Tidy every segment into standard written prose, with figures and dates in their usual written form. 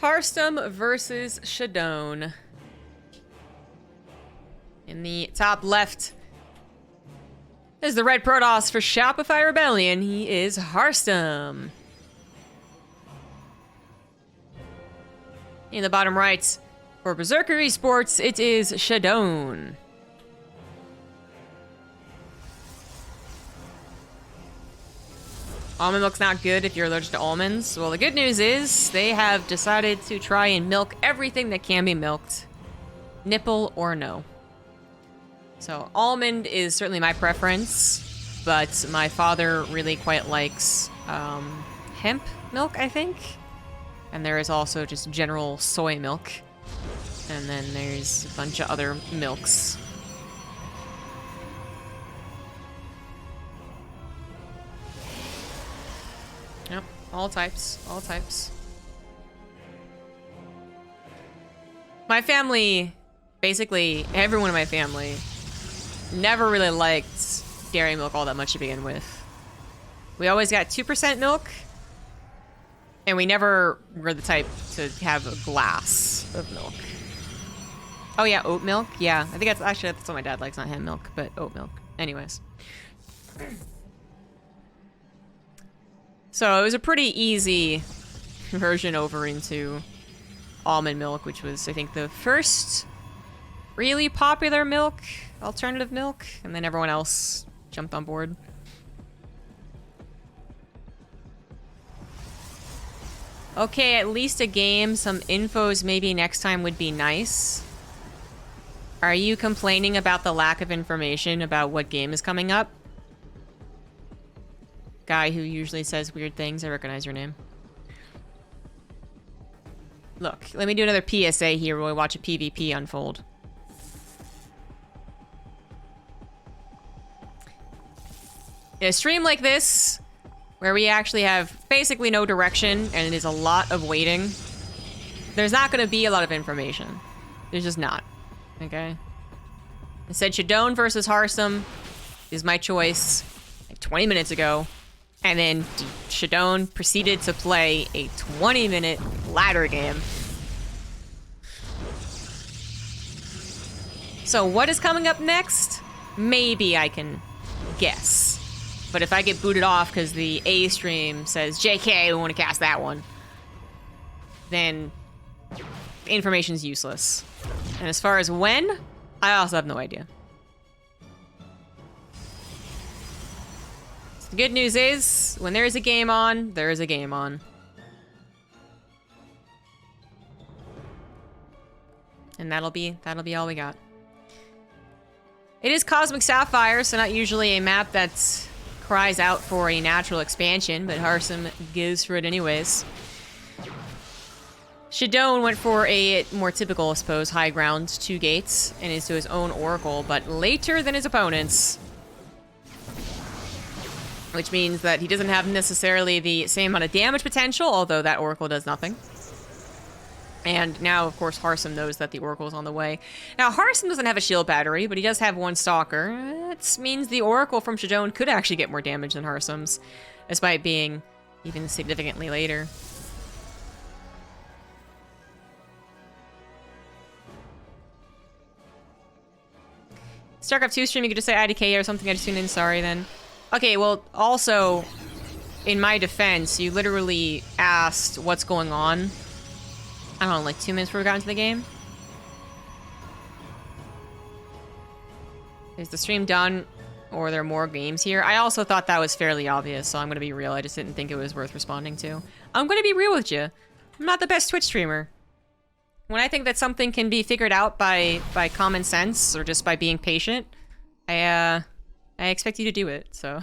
Harstem versus ShaDoWn. In the top left is the red Protoss for Shopify Rebellion. He is Harstem. In the bottom right, for Berserker Esports, it is ShaDoWn. Almond milk's not good if you're allergic to almonds. Well, the good news is they have decided to try and milk everything that can be milked, nipple or no. So almond is certainly my preference, but my father really quite likes hemp milk, I think. And there is also just general soy milk. And then there's a bunch of other milks. Yep, all types, all types. My family, basically everyone in my family, never really liked dairy milk all that much to begin with. We always got 2% milk, and we never were the type to have a glass of milk. Oh yeah, oat milk? Yeah, I think that's what my dad likes, not hemp milk, but oat milk. Anyways. So it was a pretty easy conversion over into almond milk, which was, I think, the first really popular milk, alternative milk, and then everyone else jumped on board. Okay, at least a game, some infos maybe next time would be nice. Are you complaining about the lack of information about what game is coming up? Guy who usually says weird things, I recognize your name. Look, let me do another PSA here while we watch a PvP unfold. In a stream like this, where we actually have basically no direction and it is a lot of waiting, there's not going to be a lot of information. There's just not. Okay? I said ShaDoWn versus Harstem is my choice like 20 minutes ago. And then ShaDoWn proceeded to play a 20-minute ladder game. So what is coming up next? Maybe I can guess. But if I get booted off because the A stream says, JK, we want to cast that one, then the information's useless. And as far as when, I also have no idea. The good news is, when there is a game on, there is a game on. And that'll be all we got. It is Cosmic Sapphire, so not usually a map that cries out for a natural expansion, but Harstem goes for it anyways. ShaDoWn went for a more typical, I suppose, high ground, 2 gates, and into his own Oracle, but later than his opponents. Which means that he doesn't have necessarily the same amount of damage potential, although that Oracle does nothing. And now, of course, Harstem knows that the Oracle is on the way. Now, Harstem doesn't have a shield battery, but he does have 1 Stalker. That means the Oracle from ShaDoWn could actually get more damage than Harstem's, despite being even significantly later. StarCraft 2 stream, you could just say IDK or something. I just tuned in, sorry then. Okay, well, also, in my defense, you literally asked what's going on. I don't know, like 2 minutes before we got into the game? Is the stream done, or are there more games here? I also thought that was fairly obvious, so I'm gonna be real. I just didn't think it was worth responding to. I'm gonna be real with you. I'm not the best Twitch streamer. When I think that something can be figured out by common sense, or just by being patient, I expect you to do it, so.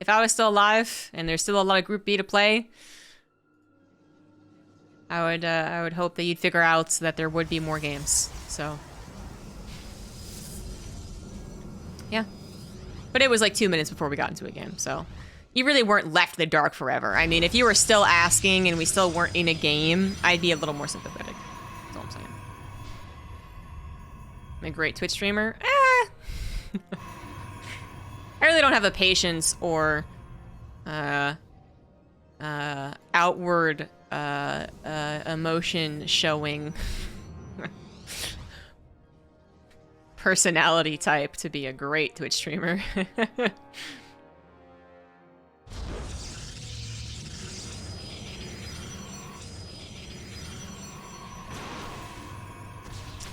If I was still alive, and there's still a lot of Group B to play, I would hope that you'd figure out that there would be more games, so. Yeah. But it was like 2 minutes before we got into a game, so. You really weren't left in the dark forever. I mean, if you were still asking and we still weren't in a game, I'd be a little more sympathetic. That's all I'm saying. I'm a great Twitch streamer? I really don't have the patience or out outward emotion showing personality type to be a great Twitch streamer.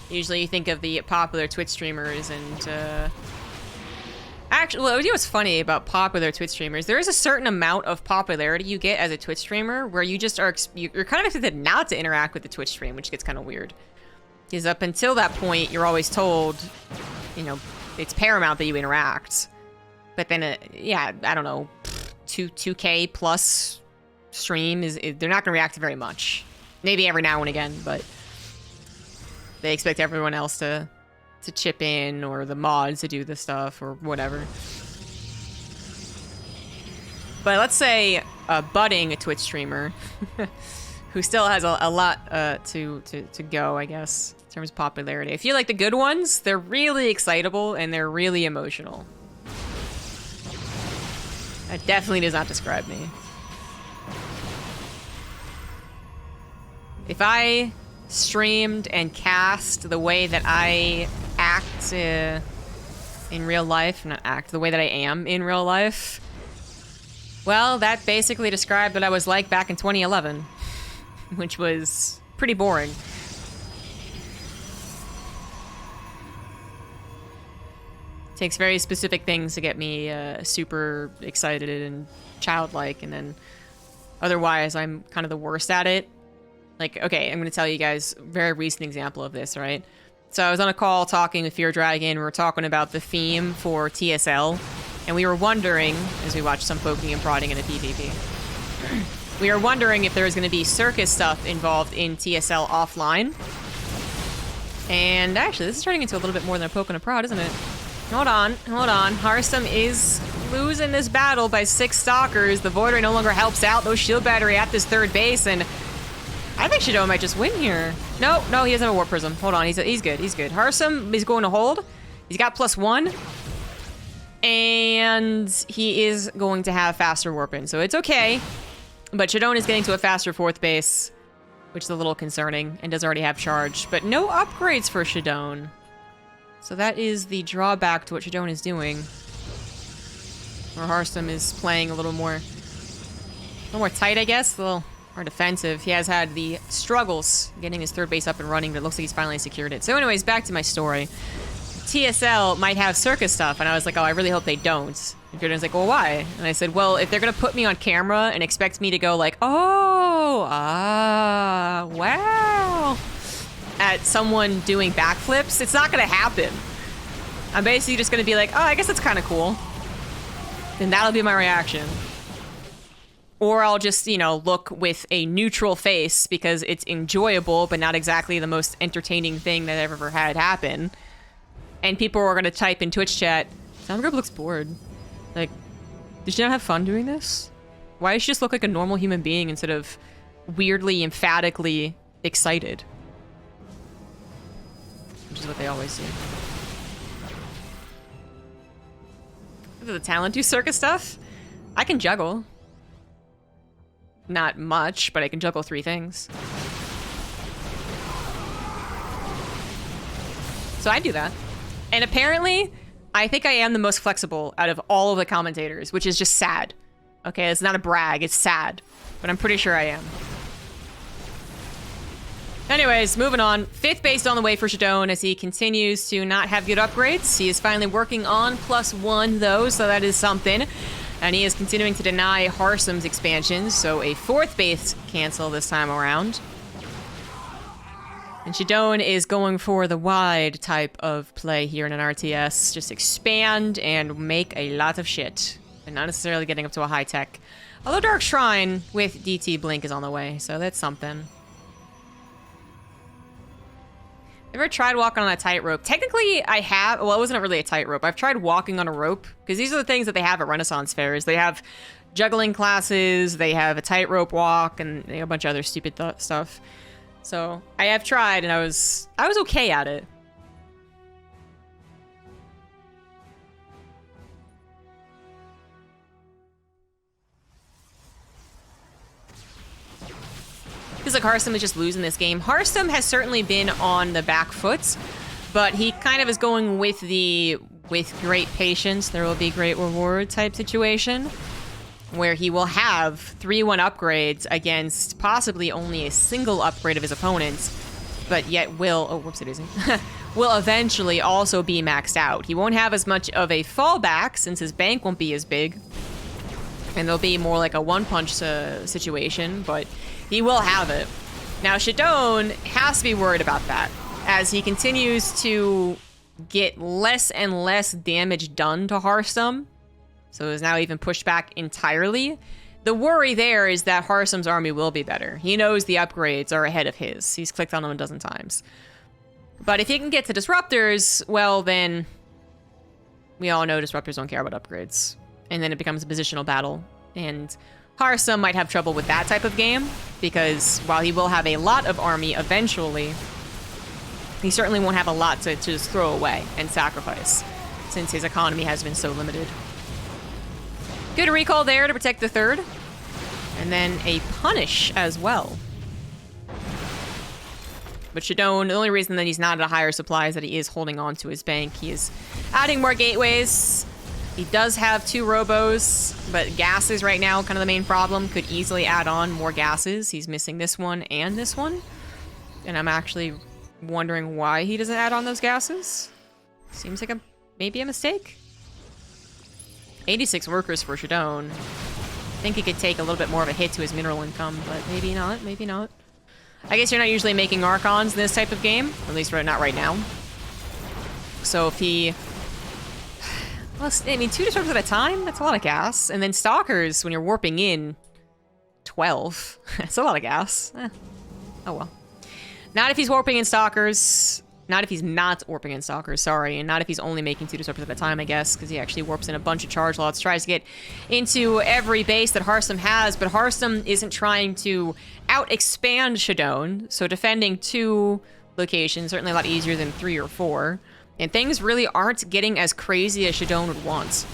Usually you think of the popular Twitch streamers and, actually, well, you know what's funny about popular Twitch streamers? There is a certain amount of popularity you get as a Twitch streamer where you just are, you're kind of expected not to interact with the Twitch stream, which gets kind of weird. Because up until that point, you're always told, you know, it's paramount that you interact. But then, yeah, I don't know, 2K plus stream they're not going to react to very much. Maybe every now and again, but they expect everyone else to chip in, or the mods to do the stuff, or whatever. But let's say a budding Twitch streamer who still has a lot to go, I guess, in terms of popularity. I feel like the good ones, they're really excitable and they're really emotional. That definitely does not describe me. If I streamed and cast the way that I act in real life, not act, the way that I am in real life, well, that basically described what I was like back in 2011, which was pretty boring. Takes very specific things to get me super excited and childlike, and then otherwise I'm kind of the worst at it. Like, okay, I'm going to tell you guys a very recent example of this, right? So I was on a call talking with Fear Dragon. We were talking about the theme for TSL, and we were wondering, as we watched some poking and prodding in a PvP, we were wondering if there was going to be circus stuff involved in TSL offline. And actually, this is turning into a little bit more than a poke and a prod, isn't it? Hold on, hold on. Harstem is losing this battle by 6 stalkers. The Void Ray no longer helps out. Those shield battery at this third base, and I think ShaDoWn might just win here. No, no, he doesn't have a Warp Prism. Hold on, he's good, he's good. Harstem is going to hold. He's got +1. And he is going to have faster warping, so it's okay. But ShaDoWn is getting to a faster 4th base, which is a little concerning, and does already have charge. But no upgrades for ShaDoWn. So that is the drawback to what ShaDoWn is doing. Or Harstem is playing a little more tight, I guess. A little more defensive. He has had the struggles getting his 3rd base up and running, but it looks like he's finally secured it. So anyways, back to my story. TSL might have circus stuff, and I was like, oh, I really hope they don't. And Jordan's like, well, why? And I said, well, if they're gonna put me on camera and expect me to go like, oh, wow, at someone doing backflips, it's not gonna happen. I'm basically just gonna be like, oh, I guess that's kind of cool. And that'll be my reaction. Or I'll just, you know, look with a neutral face because it's enjoyable, but not exactly the most entertaining thing that I've ever had happen. And people are going to type in Twitch chat, ZombieGrub looks bored. Like, did she not have fun doing this? Why does she just look like a normal human being instead of weirdly, emphatically excited? Which is what they always do. Does the talent do circus stuff? I can juggle. Not much, but I can juggle 3 things. So I do that. And apparently, I think I am the most flexible out of all of the commentators, which is just sad. Okay, it's not a brag, it's sad. But I'm pretty sure I am. Anyways, moving on. 5th base on the way for ShaDoWn as he continues to not have good upgrades. He is finally working on +1 though, so that is something. And he is continuing to deny Harstem's expansions, so a 4th base cancel this time around. And ShaDoWn is going for the wide type of play here in an RTS. Just expand and make a lot of shit. And not necessarily getting up to a high tech. Although Dark Shrine with DT Blink is on the way, so that's something. Ever tried walking on a tightrope? Technically, I have. Well, it wasn't really a tightrope. I've tried walking on a rope, because these are the things that they have at Renaissance fairs. They have juggling classes, they have a tightrope walk, and they have a bunch of other stupid stuff. So, I have tried, and I was okay at it. feels like Harstem is just losing this game. Harstem has certainly been on the back foot, but he kind of is going with the with great patience, there will be great reward type situation, where he will have 3-1 upgrades against possibly only a single upgrade of his opponents, but yet will, oh, whoopsie daisy, will eventually also be maxed out. He won't have as much of a fallback since his bank won't be as big, and there'll be more like a one-punch situation, but he will have it. Now, ShaDoWn has to be worried about that, as he continues to get less and less damage done to Harstem, so is now even pushed back entirely. The worry there is that Harstem's army will be better. He knows the upgrades are ahead of his. He's clicked on them a dozen times. But if he can get to Disruptors, well then, we all know Disruptors don't care about upgrades. And then it becomes a positional battle. And Harstem might have trouble with that type of game, because while he will have a lot of army eventually, he certainly won't have a lot to just throw away and sacrifice, since his economy has been so limited. Good recall there to protect the third. And then a punish as well. But ShaDoWn, the only reason that he's not at a higher supply is that he is holding on to his bank. He is adding more gateways. He does have 2 robos, but gases right now, kind of the main problem. Could easily add on more gases. He's missing this one and this one. And I'm actually wondering why he doesn't add on those gases. Seems like maybe a mistake. 86 workers for ShaDoWn. I think he could take a little bit more of a hit to his mineral income, but maybe not, maybe not. I guess you're not usually making Archons in this type of game, at least not right now. So if he... Well, I mean, 2 Disruptors at a time? That's a lot of gas. And then Stalkers, when you're warping in, 12. That's a lot of gas. Oh well. Not if he's warping in Stalkers. Not if he's not warping in Stalkers, sorry. And not if he's only making 2 Disruptors at a time, I guess, because he actually warps in a bunch of charge lots, tries to get into every base that Harstem has, but Harstem isn't trying to out-expand ShaDoWn, so defending 2 locations, certainly a lot easier than 3 or 4. And things really aren't getting as crazy as ShaDoWn would want.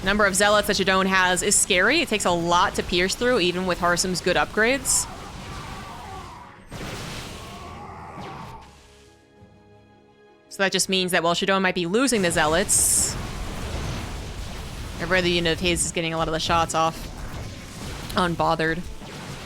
Number of zealots that ShaDoWn has is scary. It takes a lot to pierce through, even with Harstem's good upgrades. So that just means that while ShaDoWn might be losing the zealots, every other unit of his is getting a lot of the shots off unbothered.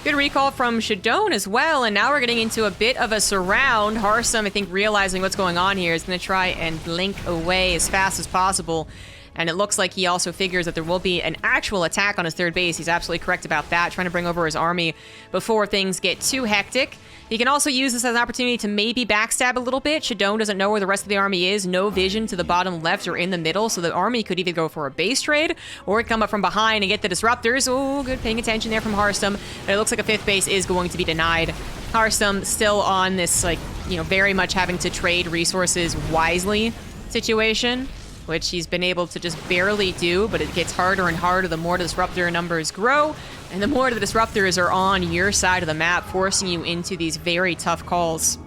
Good recall from ShaDoWn as well, and now we're getting into a bit of a surround. Harstem, I think, realizing what's going on here, is going to try and blink away as fast as possible. And it looks like he also figures that there will be an actual attack on his third base. He's absolutely correct about that, trying to bring over his army before things get too hectic. He can also use this as an opportunity to maybe backstab a little bit. ShaDoWn doesn't know where the rest of the army is. No vision to the bottom left or in the middle, so the army could either go for a base trade or come up from behind and get the Disruptors. Oh, good paying attention there from Harstem. And it looks like a 5th base is going to be denied. Harstem still on this, like, you know, very much having to trade resources wisely situation, which he's been able to just barely do, but it gets harder and harder the more the Disruptor numbers grow, and the more the Disruptors are on your side of the map, forcing you into these very tough calls.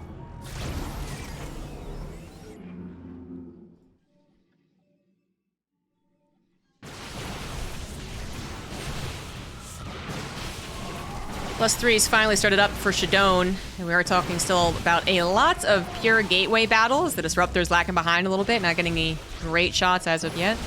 +3's finally started up for ShaDoWn, and we are talking still about a lot of pure gateway battles. The Disruptor's lacking behind a little bit, not getting any great shots as of yet.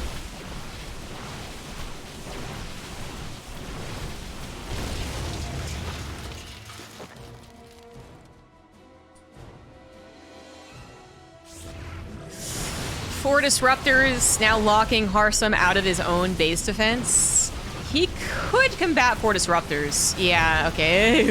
Four Disruptors now locking Harstem out of his own base defense. He could combat 4 Disruptors. Yeah, okay.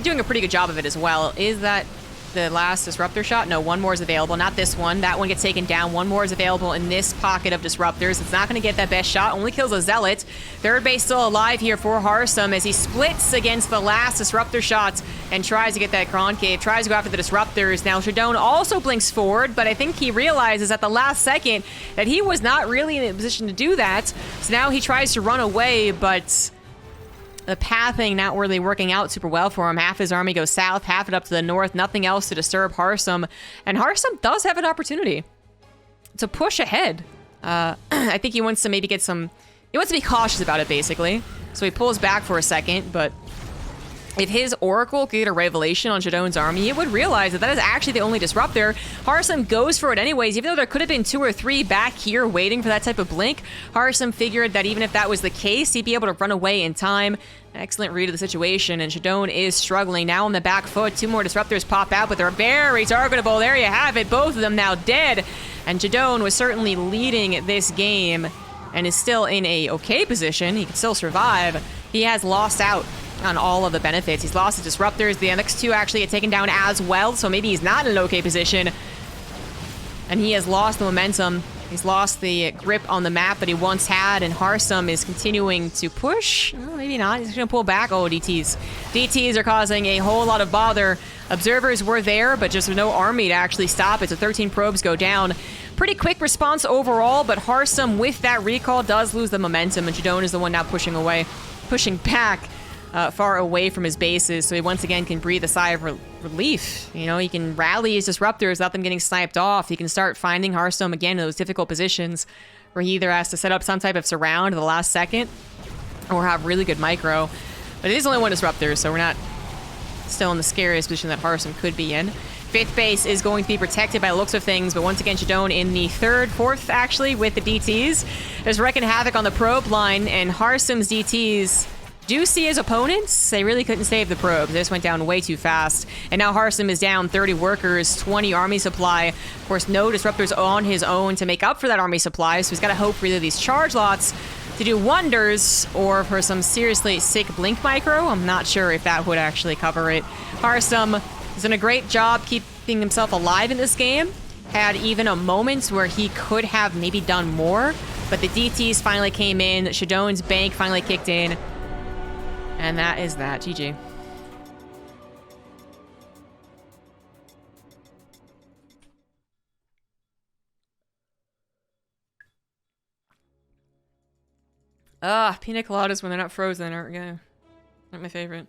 Doing a pretty good job of it as well. Is that the last Disruptor shot? No, 1 more is available. Not this one. That one gets taken down. 1 more is available in this pocket of Disruptors. It's not going to get that best shot. Only kills a Zealot. Third base still alive here for Harstem as he splits against the last Disruptor shot and tries to get that Concave. Tries to go after the Disruptors. Now, ShaDoWn also blinks forward, but I think he realizes at the last second that he was not really in a position to do that. So now he tries to run away, but the pathing not really working out super well for him. Half his army goes south, half it up to the north. Nothing else to disturb Harstem. And Harstem does have an opportunity to push ahead. I think he wants to maybe get some... He wants to be cautious about it, basically. So he pulls back for a second, but... If his Oracle could get a revelation on ShaDoWn's army, it would realize that that is actually the only disruptor. Harstem goes for it anyways, even though there could have been 2 or 3 back here waiting for that type of blink. Harstem figured that even if that was the case, he'd be able to run away in time. Excellent read of the situation, and ShaDoWn is struggling. Now on the back foot, 2 more disruptors pop out, but they're very targetable. There you have it, both of them now dead. And ShaDoWn was certainly leading this game and is still in a okay position. He can still survive. He has lost out on all of the benefits. He's lost the disruptors. The NX2 actually get taken down as well, so maybe he's not in an okay position. And he has lost the momentum. He's lost the grip on the map that he once had, and Harstem is continuing to push. Oh, maybe not. He's gonna pull back. Oh, DTs. DTs are causing a whole lot of bother. Observers were there, but just no army to actually stop it, so 13 probes go down. Pretty quick response overall, but Harstem, with that recall, does lose the momentum, and ShaDoWn is the one now pushing away, pushing back. Far away from his bases, so he once again can breathe a sigh of relief. You know, he can rally his disruptors without them getting sniped off. He can start finding Harstem again in those difficult positions where he either has to set up some type of surround at the last second or have really good micro. But it is only 1 disruptor, so we're not still in the scariest position that Harstem could be in. 5th base is going to be protected by the looks of things, but once again, ShaDoWn in the 3rd, 4th, actually, with the DTs. There's wrecking havoc on the probe line, and Harstem's DTs do see his opponents. They really couldn't save the probes. They just went down way too fast. And now Harstem is down 30 workers, 20 army supply. Of course, no disruptors on his own to make up for that army supply, so he's got to hope for either these charge lots to do wonders or for some seriously sick blink micro. I'm not sure if that would actually cover it. Harstem has done a great job keeping himself alive in this game. Had even a moment where he could have maybe done more, but the DTs finally came in. ShaDoWn's bank finally kicked in. And that is that. GG. Pina coladas when they're not frozen aren't not my favorite.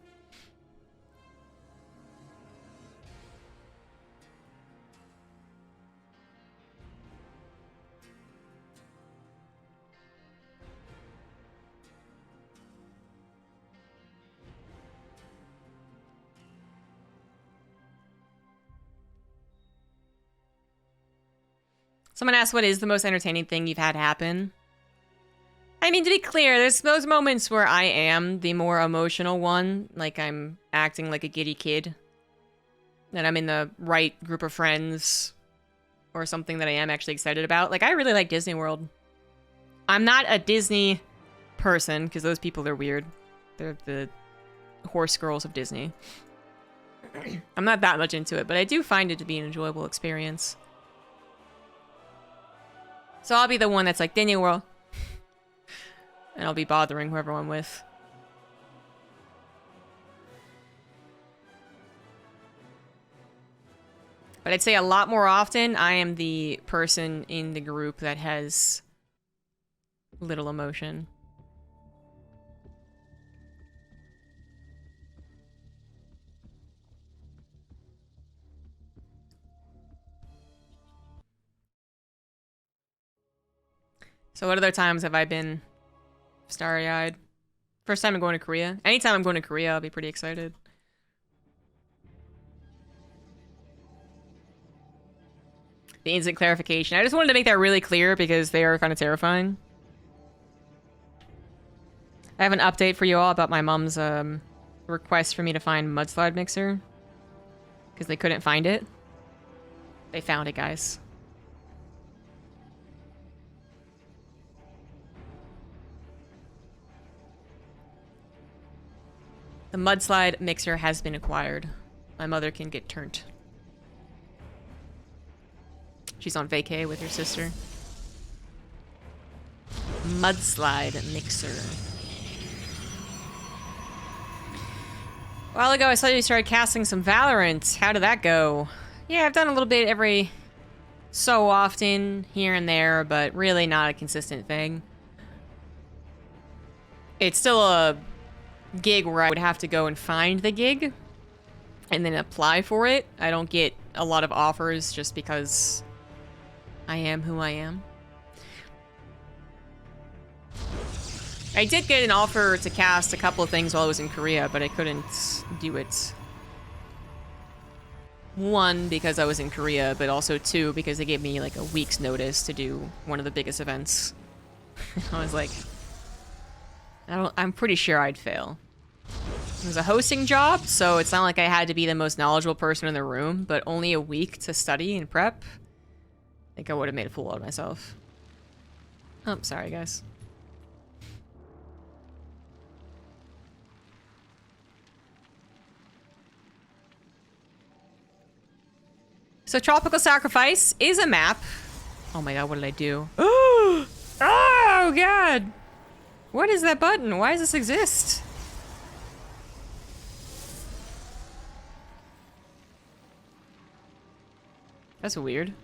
Someone asked, what is the most entertaining thing you've had happen? I mean, to be clear, there's those moments where I am the more emotional one, like I'm acting like a giddy kid, that I'm in the right group of friends, or something that I am actually excited about. Like, I really like Disney World. I'm not a Disney person, because those people are weird. They're the horse girls of Disney. I'm not that much into it, but I do find it to be an enjoyable experience. So I'll be the one that's like, Disney World. And I'll be bothering whoever I'm with. But I'd say a lot more often, I am the person in the group that has little emotion. So what other times have I been starry-eyed? First time I'm going to Korea. Anytime I'm going to Korea, I'll be pretty excited. The instant clarification. I just wanted to make that really clear because they are kind of terrifying. I have an update for you all about my mom's request for me to find mudslide mixer. Because they couldn't find it. They found it, guys. The mudslide mixer has been acquired. My mother can get turned. She's on vacay with her sister. Mudslide mixer. A while ago, I saw you started casting some Valorant. How did that go? Yeah, I've done a little bit every so often, here and there, but really not a consistent thing. It's still a gig where I would have to go and find the gig and then apply for it. I don't get a lot of offers just because I am who I am. I did get an offer to cast a couple of things while I was in Korea, but I couldn't do it. One, because I was in Korea, but also two, because they gave me like a week's notice to do one of the biggest events. I was like, I'm pretty sure I'd fail. It was a hosting job, so it's not like I had to be the most knowledgeable person in the room, but only a week to study and prep. I think I would have made a fool out of myself. Oh, sorry, guys. So Tropical Sacrifice is a map. Oh my god, what did I do? Oh god! What is that button? Why does this exist? That's weird.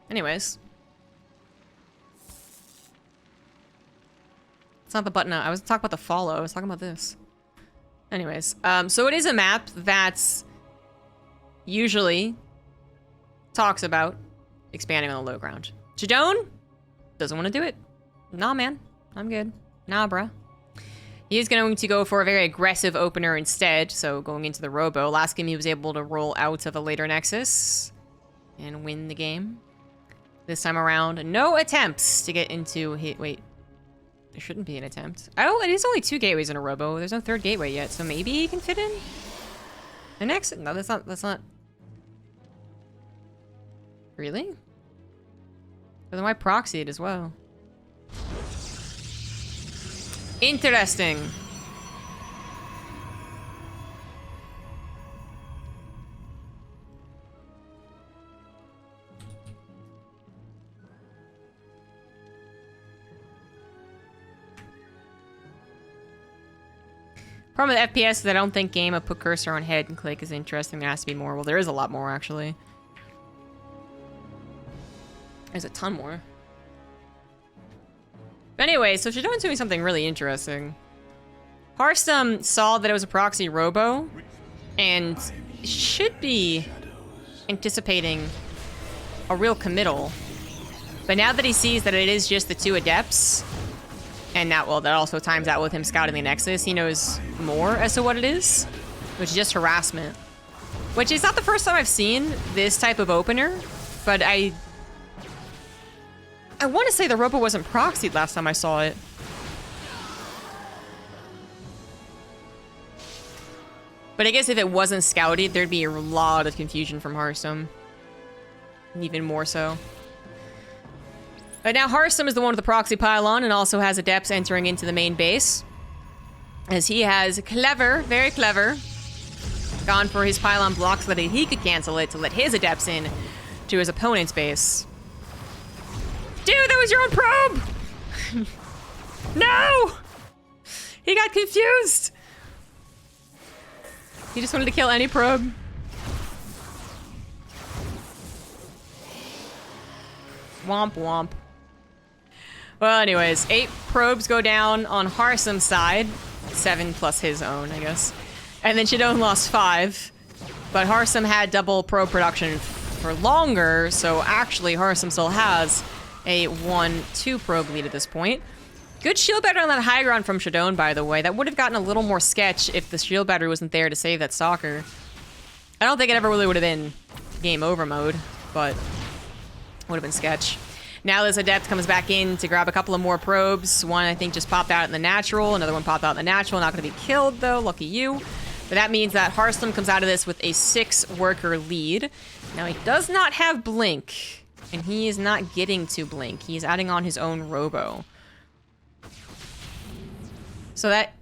Anyways. It's not the button. I was talking about the follow. I was talking about this. Anyways. So it is a map that's usually talks about expanding on the low ground. ZombieGrub doesn't want to do it. Nah, man. I'm good. Nah, bruh. He is going to go for a very aggressive opener instead, so going into the Robo. Last game he was able to roll out of a later Nexus and win the game. This time around, no attempts to get into hit. Wait, there shouldn't be an attempt. Oh, it is only 2 gateways in a Robo. There's no 3rd gateway yet, so maybe he can fit in? The next? No, that's not. Really? But then why proxy it as well? Interesting. Problem with FPS is I don't think game of put cursor on head and click is interesting. There has to be more. Well, there is a lot more, actually. There's a ton more. But anyway, so ZombieGrub's doing something really interesting. Harstem saw that it was a proxy robo, and should be anticipating a real committal. But now that he sees that it is just the 2 adepts, and that, well, that also times out with him scouting the Nexus, he knows more as to what it is, which is just harassment. Which is not the first time I've seen this type of opener, but I want to say the Robo wasn't proxied last time I saw it. But I guess if it wasn't scouted, there'd be a lot of confusion from Harstem. Even more so. But now Harstem is the one with the proxy pylon and also has adepts entering into the main base. As he has clever, very clever, gone for his pylon block so that he could cancel it to let his adepts in to his opponent's base. Dude, that was your own probe! No! He got confused! He just wanted to kill any probe. Womp womp. Well, anyways, 8 probes go down on Harstem's side. 7 plus his own, I guess. And then ZombieGrub lost 5. But Harstem had double probe production for longer, so actually Harstem still has a 1-2 probe lead at this point. Good shield battery on that high ground from ShaDoWn, by the way. That would have gotten a little more sketch if the shield battery wasn't there to save that stalker. I don't think it ever really would have been game over mode, but would have been sketch. Now this adept comes back in to grab a couple of more probes. One, I think, just popped out in the natural. Another one popped out in the natural. Not going to be killed, though. Lucky you. But that means that Harstem comes out of this with a 6-worker lead. Now, he does not have Blink, and he is not getting to Blink. He is adding on his own Robo. So that...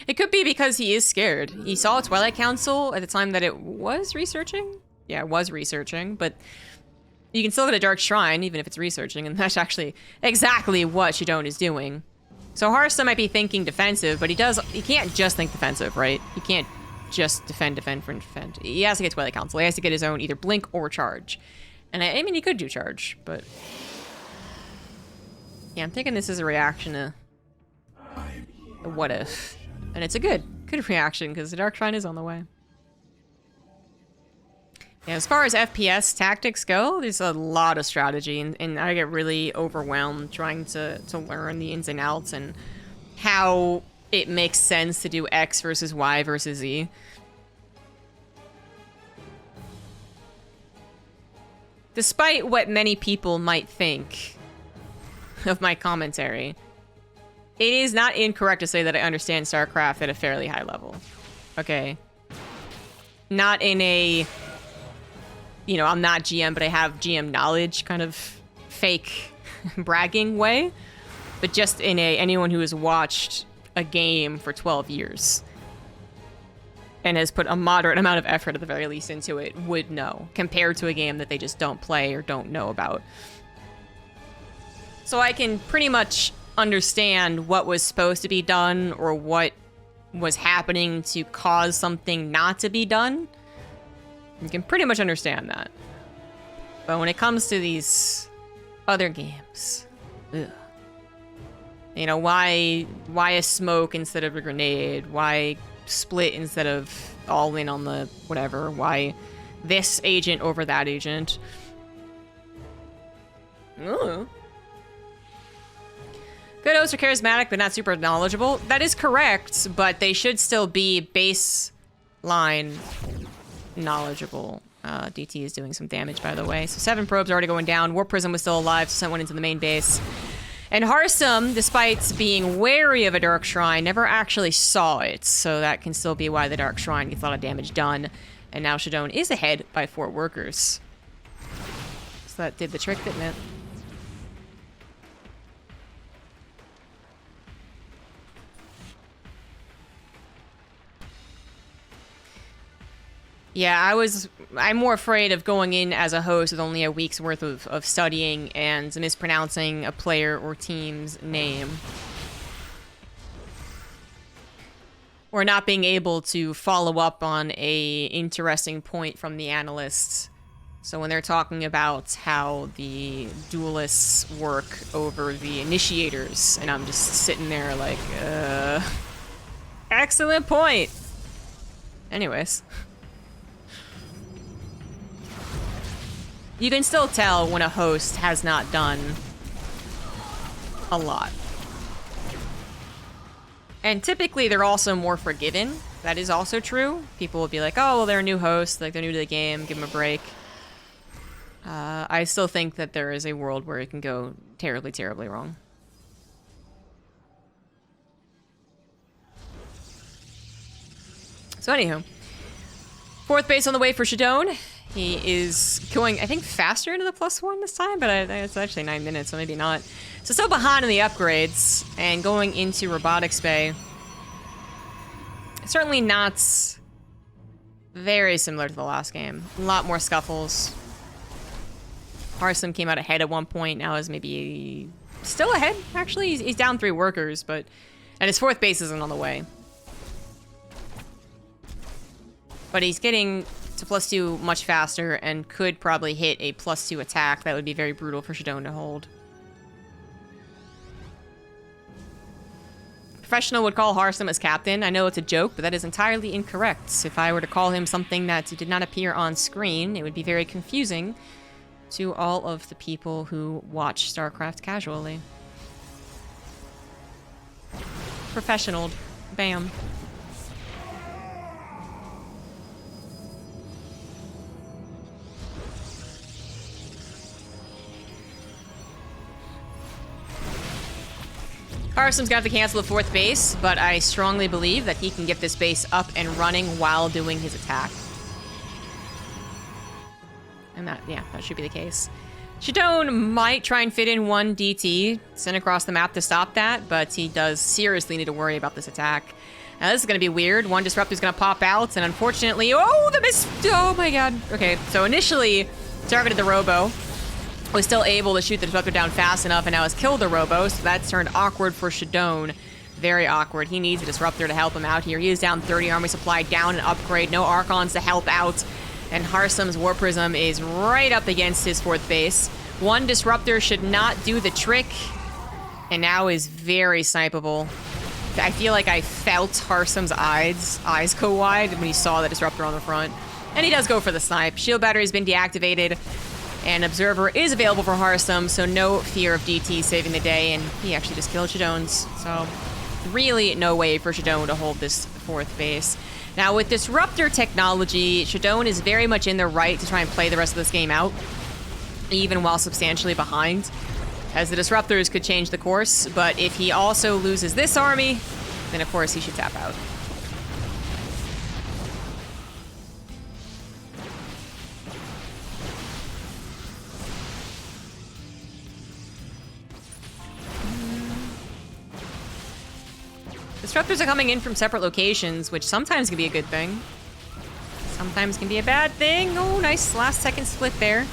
It could be because he is scared. He saw Twilight Council at the time that it was researching. Yeah, it was researching, but you can still get a Dark Shrine, even if it's researching, and that's actually exactly what ZombieGrub is doing. So Harstem might be thinking defensive, but he can't just think defensive, right? He can't just defend. He has to get Twilight Council. He has to get his own either Blink or Charge. And I mean, he could do Charge, but... Yeah, I'm thinking this is a reaction to a what if. And it's a good reaction, because the Dark Shrine is on the way. Yeah, as far as FPS tactics go, there's a lot of strategy, and I get really overwhelmed trying to learn the ins and outs and how it makes sense to do X versus Y versus Z. Despite what many people might think of my commentary, it is not incorrect to say that I understand StarCraft at a fairly high level. Okay? Not in a, you know, I'm not GM, but I have GM knowledge kind of fake bragging way. But just in a, anyone who has watched a game for 12 years and has put a moderate amount of effort at the very least into it would know, compared to a game that they just don't play or don't know about. So I can pretty much understand what was supposed to be done or what was happening to cause something not to be done. You can pretty much understand that. But when it comes to these other games, ugh. You know, why a smoke instead of a grenade? Why split instead of all in on the whatever? Why this agent over that agent? Ugh. Good hosts are charismatic, but not super knowledgeable. That is correct, but they should still be baseline knowledgeable. DT is doing some damage, by the way. So 7 probes already going down. Warp Prism was still alive, so sent one into the main base. And Harstem, despite being wary of a Dark Shrine, never actually saw it. So that can still be why the Dark Shrine gets a lot of damage done. And now ShaDoWn is ahead by 4 workers. So that did the trick, didn't it? Yeah, I'm more afraid of going in as a host with only a week's worth of studying and mispronouncing a player or team's name. Or not being able to follow up on a interesting point from the analysts. So when they're talking about how the duelists work over the initiators, and I'm just sitting there like, excellent point! Anyways. You can still tell when a host has not done a lot. And typically they're also more forgiving. That is also true. People will be like, oh, well, they're a new host, like they're new to the game, give them a break. I still think that there is a world where it can go terribly, terribly wrong. So anywho, 4th base on the way for ShaDoWn. He is going, I think, faster into the +1 this time, but it's actually 9 minutes, so maybe not. So still behind in the upgrades, and going into Robotics Bay. Certainly not very similar to the last game. A lot more scuffles. Harstem came out ahead at one point, now is maybe still ahead, actually. He's down 3 workers, but... And his 4th base isn't on the way. But he's getting to +2 much faster and could probably hit a +2 attack. That would be very brutal for ShaDoWn to hold. Professional would call Harstem as captain. I know it's a joke, but that is entirely incorrect. If I were to call him something that did not appear on screen, it would be very confusing to all of the people who watch StarCraft casually. Professional. Bam. Harstem's got to cancel the 4th base, but I strongly believe that he can get this base up and running while doing his attack. And that should be the case. ShaDoWn might try and fit in 1 DT, send across the map to stop that, but he does seriously need to worry about this attack. Now this is going to be weird. 1 Disruptor's going to pop out, and unfortunately... Oh, the miss... Oh my god. Okay, so initially targeted the Robo. Was still able to shoot the Disruptor down fast enough, and now has killed the Robo, so that's turned awkward for ShaDoWn. Very awkward. He needs a Disruptor to help him out here. He is down 30 army supply, down an upgrade, no Archons to help out, and Harstem's War Prism is right up against his 4th base. 1 Disruptor should not do the trick, and now is very snipeable. I feel like I felt Harstem's eyes go wide when he saw the Disruptor on the front. And he does go for the snipe. Shield battery's been deactivated, and Observer is available for Harstem, so no fear of DT saving the day, and he actually just killed ShaDoWn's. So really no way for ShaDoWn to hold this 4th base. Now with Disruptor technology, ShaDoWn is very much in the right to try and play the rest of this game out, even while substantially behind, as the Disruptors could change the course, but if he also loses this army, then of course he should tap out. Disruptors are coming in from separate locations, which sometimes can be a good thing. Sometimes can be a bad thing. Oh, nice last-second split there.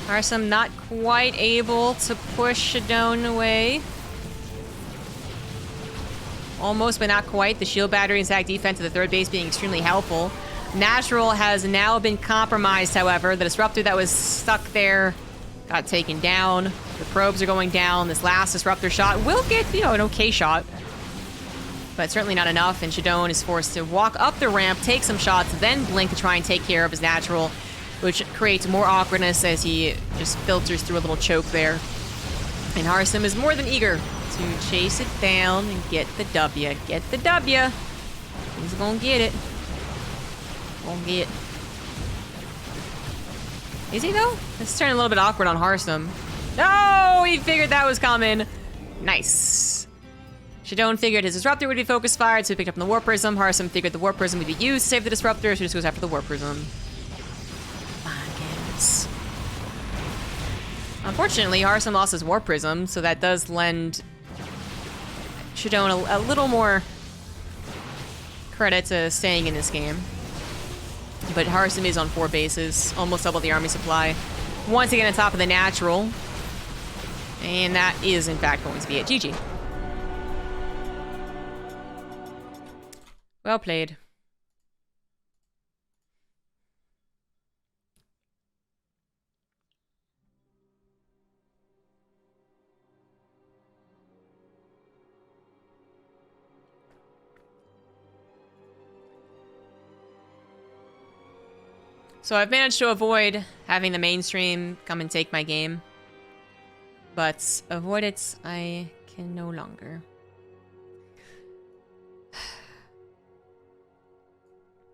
Harstem not quite able to push ShaDoWn away. Almost, but not quite. The shield battery and stack defense of the 3rd base being extremely helpful. Natural has now been compromised, however. The Disruptor that was stuck there got taken down. The probes are going down. This last Disruptor shot will get, you know, an okay shot, but certainly not enough, and ShaDoWn is forced to walk up the ramp, take some shots, then blink to try and take care of his Natural, which creates more awkwardness as he just filters through a little choke there. And Harstem is more than eager to chase it down and get the W. Get the W. He's gonna get it. Gonna get. Is he though? It's turning a little bit awkward on Harstem. No, he figured that was coming. Nice. ShaDoWn figured his Disruptor would be focus fired, so he picked up on the Warp Prism. Harstem figured the Warp Prism would be used to save the Disruptor, so he just goes after the Warp Prism. Fine, guys. Unfortunately, Harstem lost his Warp Prism, so that does lend ShaDoWn a little more credit to staying in this game. But Harstem is on 4 bases, almost double the army supply. Once again on top of the Natural. And that is, in fact, going to be it. GG. Well played. So I've managed to avoid having the mainstream come and take my game. But avoid it, I can no longer.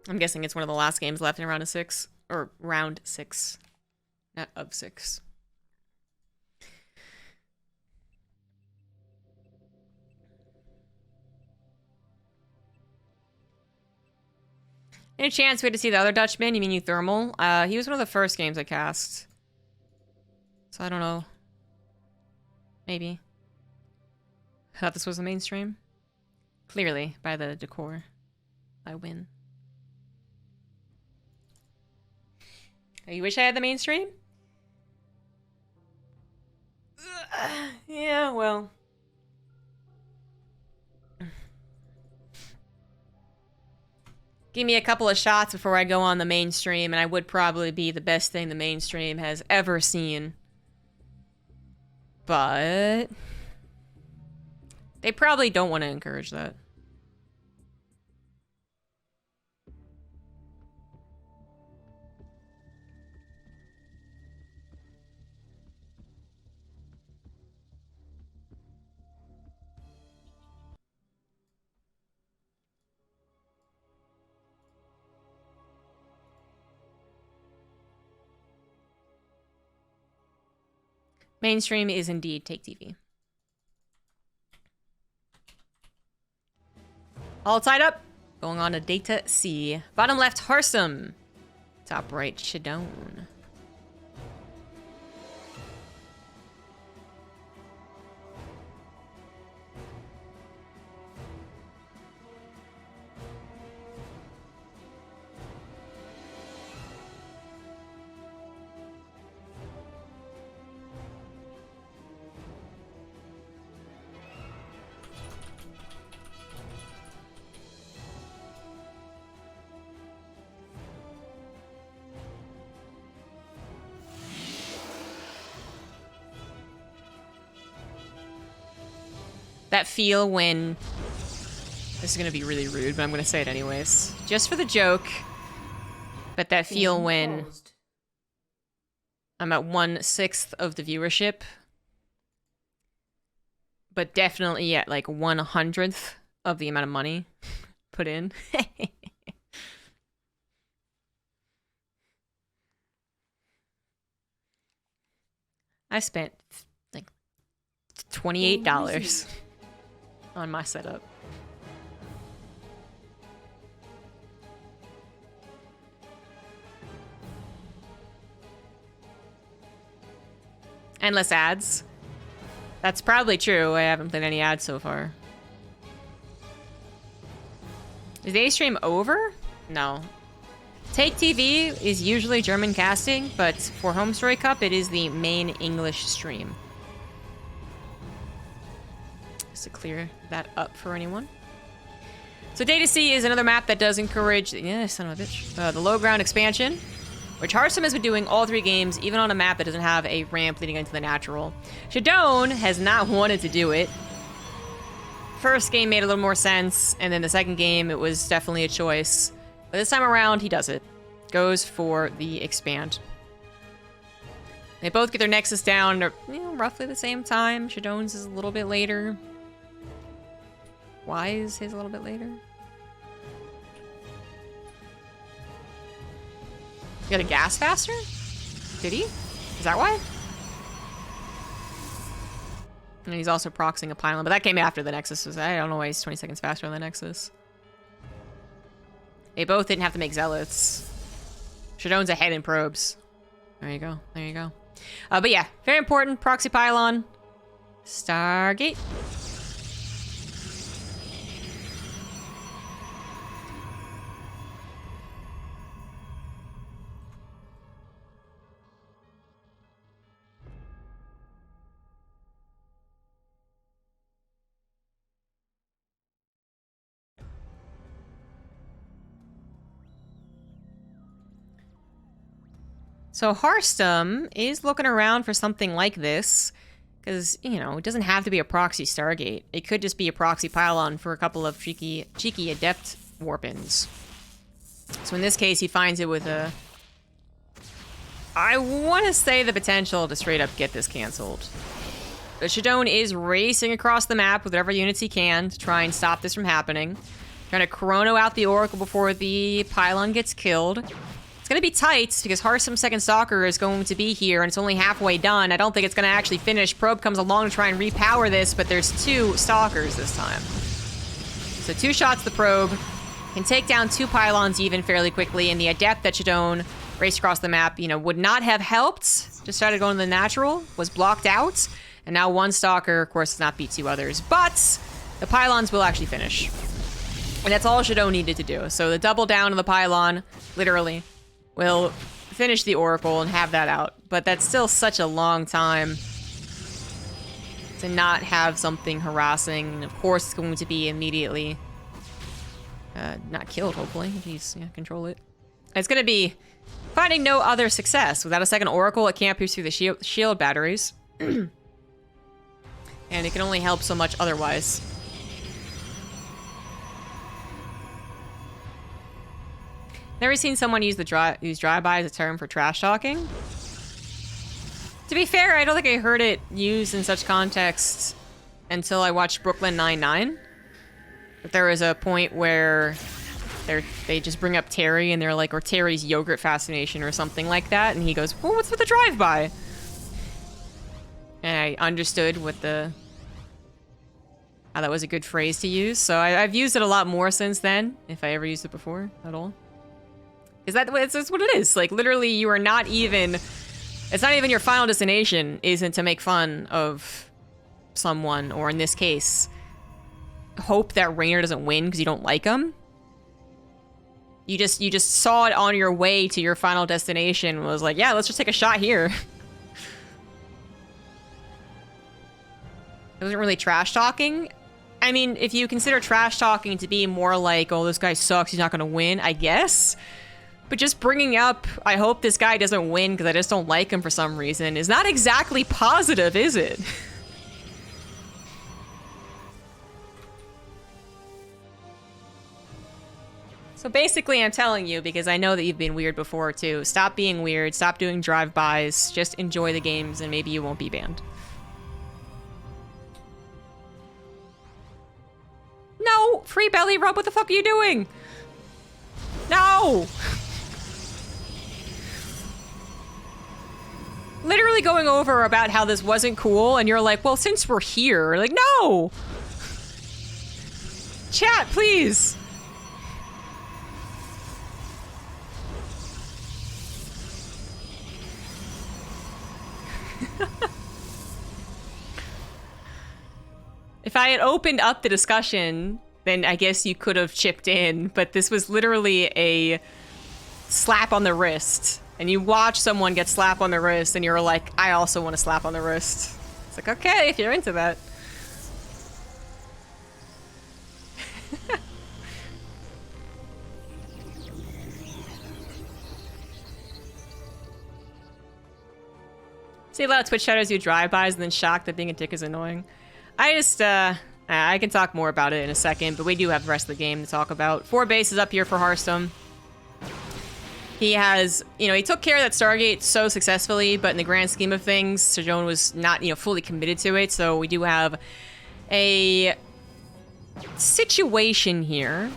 I'm guessing it's one of the last games left in round of 6. Or round 6. Not of 6. Any chance we had to see the other Dutchman? You mean you Thermal? He was one of the first games I cast. So I don't know. Maybe. I thought this was the mainstream. Clearly, by the decor, I win. You wish I had the mainstream? Yeah, well. Give me a couple of shots before I go on the mainstream, and I would probably be the best thing the mainstream has ever seen. But they probably don't want to encourage that. Mainstream is indeed Take TV. All tied up. Going on to Data C. Bottom left, Harstem. Top right, ShaDoWn. That feel when... This is gonna be really rude, but I'm gonna say it anyways. Just for the joke. But that feel when I'm at 1/6 of the viewership. But definitely at like 1/100th of the amount of money put in. I spent like $28 on my setup. Endless ads. That's probably true. I haven't played any ads so far. Is the A stream over? No. Take TV is usually German casting, but for Homestory Cup, it is the main English stream. Just to clear that up for anyone. So Data C is another map that does encourage, yeah, son of a bitch, the low ground expansion, which Harstem has been doing all 3 games, even on a map that doesn't have a ramp leading into the natural. ShaDoWn has not wanted to do it. First game made a little more sense, and then the second game, it was definitely a choice. But this time around, he does it. Goes for the expand. They both get their Nexus down at, roughly the same time. ShaDoWn's is a little bit later. Why is his a little bit later? You got a gas faster? Did he? Is that why? And he's also proxying a pylon, but that came after the Nexus. I don't know why he's 20 seconds faster on the Nexus. They both didn't have to make Zealots. ShaDoWn's ahead in probes. There you go. There you go. But yeah, very important. Proxy pylon. Stargate. So Harstem is looking around for something like this, because, it doesn't have to be a proxy Stargate. It could just be a proxy pylon for a couple of cheeky Adept Warpins. So in this case, he finds it with a... I want to say the potential to straight up get this canceled. But ShaDoWn is racing across the map with whatever units he can to try and stop this from happening. Trying to chrono out the Oracle before the pylon gets killed. It's going to be tight because Harstem's second Stalker is going to be here and it's only halfway done. I don't think it's going to actually finish. Probe comes along to try and repower this, but there's 2 Stalkers this time. So 2 shots the probe. Can take down 2 pylons even fairly quickly, and the Adept that ShaDoWn raced across the map, would not have helped. Just started going to the natural, was blocked out, and now 1 Stalker, of course, does not beat 2 others. But the pylons will actually finish. And that's all ShaDoWn needed to do. So the double down on the pylon, literally, will finish the Oracle and have that out. But that's still such a long time to not have something harassing. And of course, it's going to be immediately not killed, hopefully. Please, control it. It's going to be finding no other success. Without a second Oracle, it can't pierce through the shield batteries. And it can only help so much otherwise. Never seen someone use drive-by as a term for trash talking. To be fair, I don't think I heard it used in such context until I watched Brooklyn Nine-Nine. But there was a point where they just bring up Terry and they're like, or Terry's yogurt fascination or something like that, and he goes, well, what's with the drive-by? And I understood how that was a good phrase to use. So I've used it a lot more since then, if I ever used it before at all. Is that's what it is. Like, literally, you are not even... It's not even your final destination isn't to make fun of someone, or in this case, hope that Raynor doesn't win because you don't like him. You just saw it on your way to your final destination and was like, yeah, let's just take a shot here. It wasn't really trash talking. I mean, if you consider trash talking to be more like, oh, this guy sucks, he's not gonna win, I guess. But just bringing up, I hope this guy doesn't win because I just don't like him for some reason, is not exactly positive, is it? So basically, I'm telling you, because I know that you've been weird before, too. Stop being weird. Stop doing drive-bys. Just enjoy the games, and maybe you won't be banned. No! Free belly rub, what the fuck are you doing? No! Literally going over about how this wasn't cool, and you're like, well, since we're here, like, no! Chat, please! If I had opened up the discussion, then I guess you could have chipped in, but this was literally a slap on the wrist. And you watch someone get slap on the wrist, and you're like, I also want to slap on the wrist. It's like, okay, if you're into that. See a lot of Twitch shadows do drive-bys and then shocked that being a dick is annoying. I just, I can talk more about it in a second, but we do have the rest of the game to talk about. 4 bases up here for Harstem. He has, you know, he took care of that Stargate so successfully, but in the grand scheme of things, ShaDoWn was not, you know, fully committed to it, so we do have a situation here,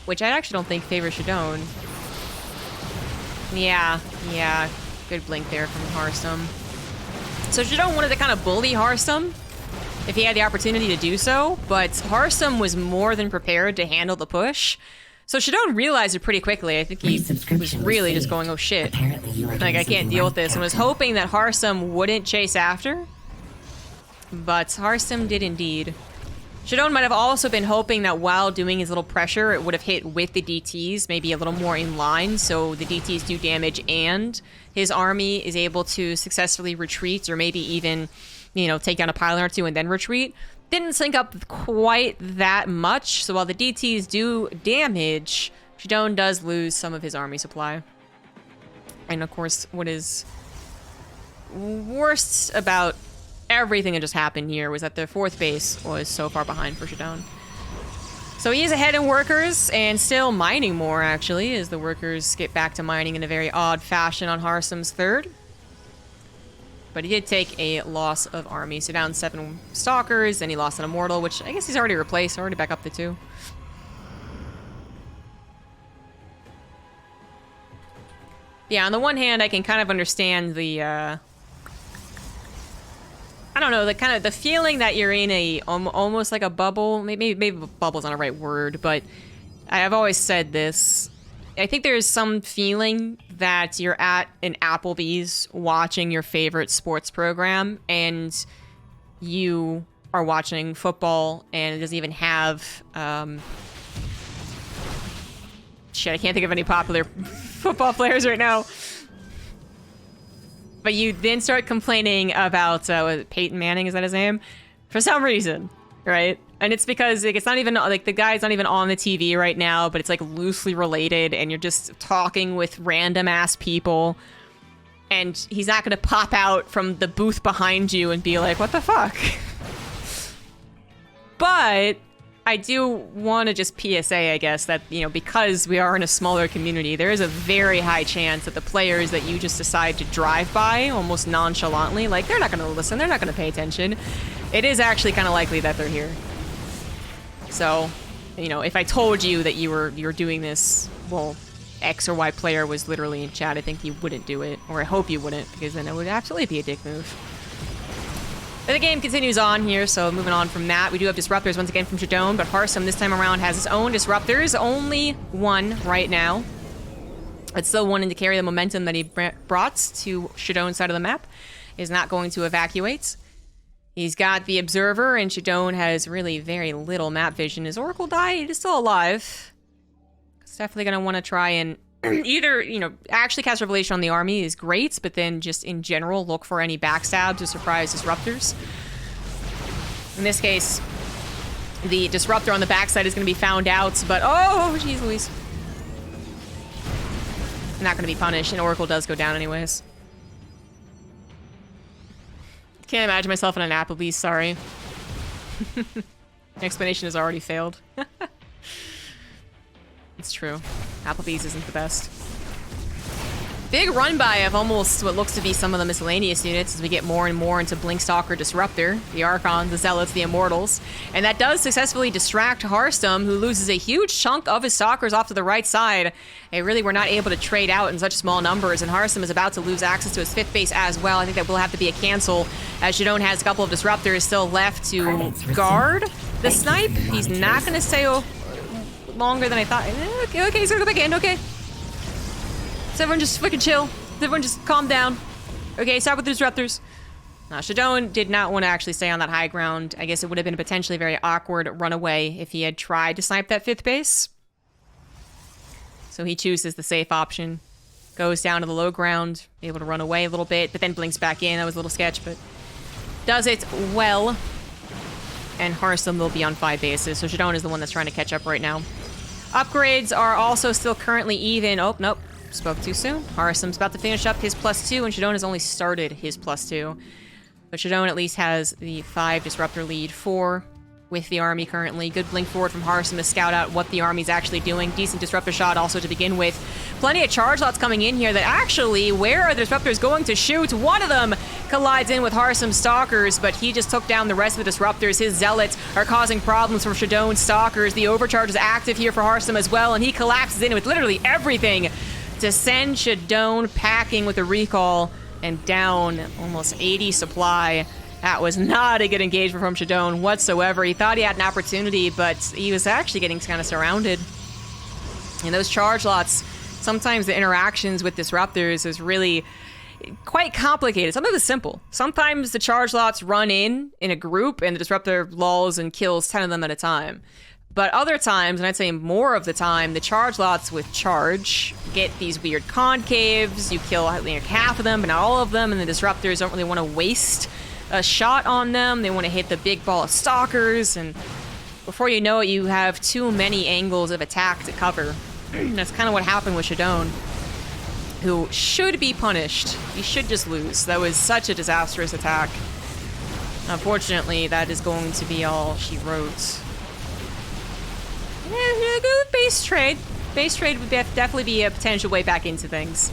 which I actually don't think favors ShaDoWn. Yeah, good blink there from Harstem. So ShaDoWn wanted to kind of bully Harstem if he had the opportunity to do so, but Harstem was more than prepared to handle the push. So ShaDoWn realized it pretty quickly. I think he was really just going, oh shit, like I can't deal with this, and was hoping that Harstem wouldn't chase after, but Harstem did indeed. ShaDoWn might have also been hoping that while doing his little pressure, it would have hit with the DTs, maybe a little more in line, so the DTs do damage and his army is able to successfully retreat, or maybe even, you know, take down a pylon or two and then retreat. Didn't sync up quite that much, so while the DTs do damage, ShaDoWn does lose some of his army supply. And of course, what is worst about everything that just happened here was that their 4th base was so far behind for ShaDoWn. So he is ahead in workers, and still mining more, actually, as the workers get back to mining in a very odd fashion on Harstem's 3rd. But he did take a loss of army, so down 7 stalkers, and he lost an immortal, which I guess he's already replaced, already back up to 2. Yeah, on the one hand, I can kind of understand the, I don't know, the kind of the feeling that you're in a almost like a bubble. Maybe bubble's not a right word, but I've always said this. I think there's some feeling that you're at an Applebee's watching your favorite sports program, and you are watching football, and it doesn't even have, shit, I can't think of any popular football players right now. But you then start complaining about, Peyton Manning, is that his name? For some reason, right? And it's because, like, it's not even, like, the guy's not even on the TV right now, but it's, like, loosely related, and you're just talking with random-ass people, and he's not gonna pop out from the booth behind you and be like, what the fuck? But I do want to just PSA, I guess, that, you know, because we are in a smaller community, there is a very high chance that the players that you just decide to drive by almost nonchalantly, like, they're not gonna listen, they're not gonna pay attention. It is actually kind of likely that they're here. So, you know, if I told you that you were doing this, well, X or Y player was literally in chat, I think you wouldn't do it. Or I hope you wouldn't, because then it would absolutely be a dick move. But the game continues on here, so moving on from that, we do have disruptors once again from ShaDoWn, but Harstem this time around has his own disruptors, only one right now. It's still wanting to carry the momentum that he brought to ShaDoWn's side of the map. Is not going to evacuate. He's got the Observer, and ShaDoWn has really very little map vision. His Oracle died, is still alive. It's definitely going to want to try and either, you know, actually cast Revelation on the army is great, but then just in general look for any backstabs or surprise disruptors. In this case, the disruptor on the backside is going to be found out, but oh, jeez Louise. Not going to be punished, and Oracle does go down anyways. Can't imagine myself in an Applebee's, sorry. Explanation has already failed. It's true. Applebee's isn't the best. Big run by of almost what looks to be some of the miscellaneous units as we get more and more into Blinkstalker Disruptor, the Archons, the Zealots, the Immortals. And that does successfully distract Harstem, who loses a huge chunk of his Stalkers off to the right side. They really were not able to trade out in such small numbers, and Harstem is about to lose access to his 5th base as well. I think that will have to be a cancel, as ShaDoWn has a couple of Disruptors still left to guard the snipe. He's not going to stay longer than I thought. Okay, he's going to go back in, okay. So everyone just fucking chill. Everyone just calm down. Okay, start with the Disruptors. ShaDoWn did not want to actually stay on that high ground. I guess it would have been a potentially very awkward runaway if he had tried to snipe that 5th base. So he chooses the safe option. Goes down to the low ground, able to run away a little bit, but then blinks back in. That was a little sketch, but does it well. And Harstem will be on 5 bases, so ShaDoWn is the one that's trying to catch up right now. Upgrades are also still currently even. Oh, nope. Spoke too soon. Harstem's about to finish up his +2, and ShaDoWn has only started his +2. But ShaDoWn at least has the 5 Disruptor lead, 4 with the army currently. Good blink forward from Harstem to scout out what the army's actually doing. Decent Disruptor shot also to begin with. Plenty of charge lots coming in here that actually, where are the Disruptors going to shoot? One of them collides in with Harstem's Stalkers, but he just took down the rest of the Disruptors. His Zealots are causing problems for ShaDoWn's Stalkers. The Overcharge is active here for Harstem as well, and he collapses in with literally everything to send ShaDoWn packing with a recall and down almost 80 supply. That was not a good engagement from ShaDoWn whatsoever. He thought he had an opportunity, but he was actually getting kind of surrounded. And those charge lots, sometimes the interactions with Disruptors is really quite complicated. Sometimes it's simple. Sometimes the charge lots run in a group and the Disruptor lulls and kills 10 of them at a time. But other times, and I'd say more of the time, the charge lots with charge get these weird concaves. You kill like half of them, but not all of them, and the Disruptors don't really want to waste a shot on them. They want to hit the big ball of Stalkers, and before you know it, you have too many angles of attack to cover. That's kind of what happened with ShaDoWn, who should be punished. He should just lose. That was such a disastrous attack. Unfortunately, that is going to be all she wrote. Yeah, go with base trade. Base trade would definitely be a potential way back into things.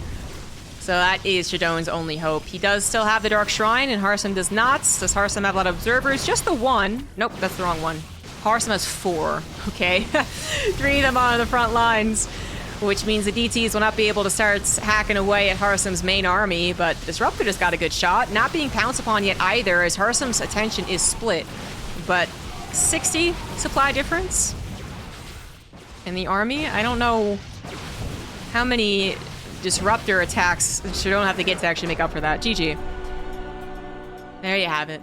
So that is ShaDoWn's only hope. He does still have the Dark Shrine, and Harstem does not. Does Harstem have a lot of observers? Just the 1. Nope, that's the wrong one. Harstem has 4, okay? 3 of them on the front lines, which means the DTs will not be able to start hacking away at Harstem's main army, but Disruptor just got a good shot. Not being pounced upon yet either, as Harstem's attention is split. But 60 supply difference in the army? I don't know how many Disruptor attacks ShaDoWn have to get to actually make up for that. GG. There you have it.